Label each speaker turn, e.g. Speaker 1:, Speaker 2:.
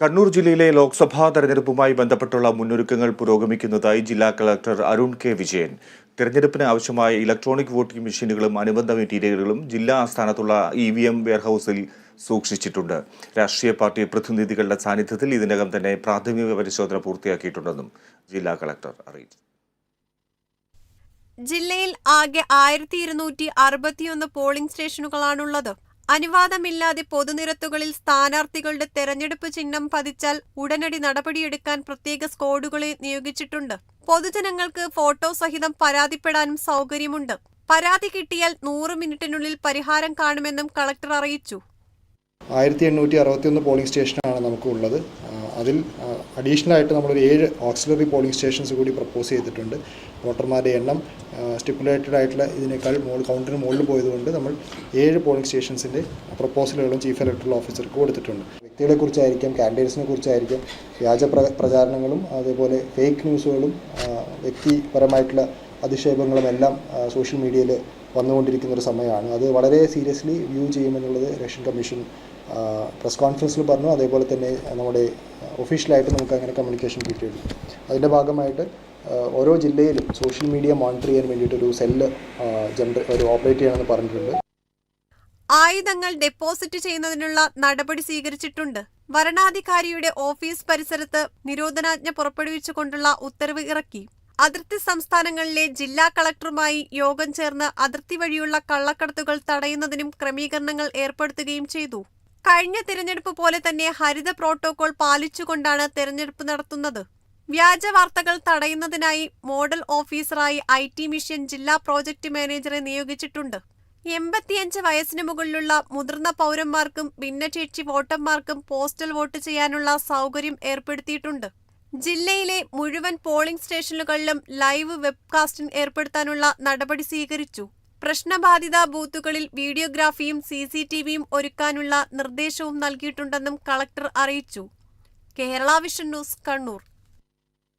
Speaker 1: കണ്ണൂർ ജില്ലയിലെ ലോക്സഭാ തെരഞ്ഞെടുപ്പുമായി ബന്ധപ്പെട്ടുള്ള മുന്നൊരുക്കങ്ങൾ പുരോഗമിക്കുന്നതായി ജില്ലാ കളക്ടർ അരുൺ കെ വിജയൻ. തെരഞ്ഞെടുപ്പിന് ആവശ്യമായ ഇലക്ട്രോണിക് വോട്ടിംഗ് മെഷീനുകളും അനുബന്ധ മെറ്റീരിയലുകളും ജില്ലാ ആസ്ഥാനത്തുള്ള EVM വെയർഹൌസിൽ സൂക്ഷിച്ചിട്ടുണ്ട്. രാഷ്ട്രീയ പാർട്ടി പ്രതിനിധികളുടെ സാന്നിധ്യത്തിൽ ഇതിനകം തന്നെ പ്രാഥമിക പരിശോധന പൂർത്തിയാക്കിയിട്ടുണ്ടെന്നും ജില്ലാ കളക്ടർ അറിയിച്ചു.
Speaker 2: ജില്ലയിൽ ആകെ 1261 പോളിംഗ് സ്റ്റേഷനുകളാണുള്ളത്. അനുവാദമില്ലാതെ പൊതുനിരത്തുകളിൽ സ്ഥാനാർത്ഥികളുടെ തെരഞ്ഞെടുപ്പ് ചിഹ്നം പതിച്ചാൽ ഉടനടി നടപടിയെടുക്കാൻ പ്രത്യേക സ്ക്വാഡുകളെ നിയോഗിച്ചിട്ടുണ്ട്. പൊതുജനങ്ങൾക്ക് ഫോട്ടോ സഹിതം പരാതിപ്പെടാനും സൗകര്യമുണ്ട്. പരാതി കിട്ടിയാൽ 100 മിനിറ്റിനുള്ളിൽ പരിഹാരം കാണുമെന്നും കളക്ടർ അറിയിച്ചു.
Speaker 3: 1861 പോളിംഗ് സ്റ്റേഷനാണ് നമുക്കുള്ളത്. അതിൽ അഡീഷണലായിട്ട് നമ്മളൊരു 7 ഓക്സിലറി പോളിംഗ് സ്റ്റേഷൻസ് കൂടി പ്രപ്പോസ് ചെയ്തിട്ടുണ്ട്. വോട്ടർമാരുടെ എണ്ണം സ്റ്റിപ്പുലേറ്റഡ് ആയിട്ടുള്ള ഇതിനേക്കാൾ കൗണ്ടിന് മുകളിൽ പോയതുകൊണ്ട് നമ്മൾ 7 പോളിംഗ് സ്റ്റേഷൻസിൻ്റെ പ്രപ്പോസലുകളും ചീഫ് ഇലക്ടറൽ ഓഫീസർക്ക് കൊടുത്തിട്ടുണ്ട്. വ്യക്തികളെക്കുറിച്ചായിരിക്കും, കാൻഡിഡേറ്റ്സിനെ കുറിച്ചായിരിക്കും വ്യാജ പ്രചാരണങ്ങളും അതേപോലെ ഫേക്ക് ന്യൂസുകളും വ്യക്തിപരമായിട്ടുള്ള അധിക്ഷേപങ്ങളും എല്ലാം സോഷ്യൽ മീഡിയയിൽ വന്നുകൊണ്ടിരിക്കുന്ന ഒരു സമയമാണ്. അത് വളരെ സീരിയസ്ലി വ്യൂ ചെയ്യുമെന്നുള്ളത് ഇലക്ഷൻ കമ്മീഷൻ പ്രസ് കോൺഫറൻസിൽ പറഞ്ഞു. അതേപോലെ തന്നെ നമ്മുടെ ഒഫീഷ്യലായിട്ട് നമുക്ക് അങ്ങനെ കമ്മ്യൂണിക്കേഷൻ കിട്ടിയിട്ടുണ്ട്. അതിൻ്റെ ഭാഗമായിട്ട് ഓരോ ജില്ലയിലും സോഷ്യൽ മീഡിയ മോണിറ്റർ ചെയ്യാൻ വേണ്ടിയിട്ടൊരു സെല്ല് ഓപ്പറേറ്റ് ചെയ്യണമെന്ന് പറഞ്ഞിട്ടുണ്ട്.
Speaker 2: ആയുധങ്ങൾ ഡെപ്പോസിറ്റ് ചെയ്യുന്നതിനുള്ള നടപടി സ്വീകരിച്ചിട്ടുണ്ട്. വരണാധികാരിയുടെ ഓഫീസ് പരിസരത്ത് നിരോധനാജ്ഞ പുറപ്പെടുവിച്ചുകൊണ്ടുള്ള ഉത്തരവ് ഇറക്കി. അതിർത്തി സംസ്ഥാനങ്ങളിലെ ജില്ലാ കളക്ടറുമായി യോഗം ചേർന്ന് അതിർത്തി വഴിയുള്ള കള്ളക്കടത്തുകൾ തടയുന്നതിനും ക്രമീകരണങ്ങൾ ഏർപ്പെടുത്തുകയും ചെയ്തു. കഴിഞ്ഞ തിരഞ്ഞെടുപ്പ് പോലെ തന്നെ ഹരിത പ്രോട്ടോകോൾ പാലിച്ചുകൊണ്ടാണ് തെരഞ്ഞെടുപ്പ് നടത്തുന്നത്. വ്യാജ വാർത്തകൾ തടയുന്നതിനായി മോഡൽ ഓഫീസറായി IT മിഷൻ ജില്ലാ പ്രോജക്ട് മാനേജറെ നിയോഗിച്ചിട്ടുണ്ട്. 85 വയസ്സിന് മുകളിലുള്ള മുതിർന്ന പൗരന്മാർക്കും ഭിന്നശേഷി വോട്ടർമാർക്കും പോസ്റ്റൽ വോട്ട് ചെയ്യാനുള്ള സൗകര്യം ഏർപ്പെടുത്തിയിട്ടുണ്ട്. ജില്ലയിലെ മുഴുവൻ പോളിംഗ് സ്റ്റേഷനുകളിലും ലൈവ് വെബ്കാസ്റ്റിംഗ് ഏർപ്പെടുത്താനുള്ള നടപടി സ്വീകരിച്ചു. പ്രശ്നബാധിത ബൂത്തുകളിൽ വീഡിയോഗ്രാഫിയും CCTVയും ഒരുക്കാനുള്ള നിർദ്ദേശവും നൽകിയിട്ടുണ്ടെന്നും കളക്ടർ അറിയിച്ചു. Kerala vision news, Kannur.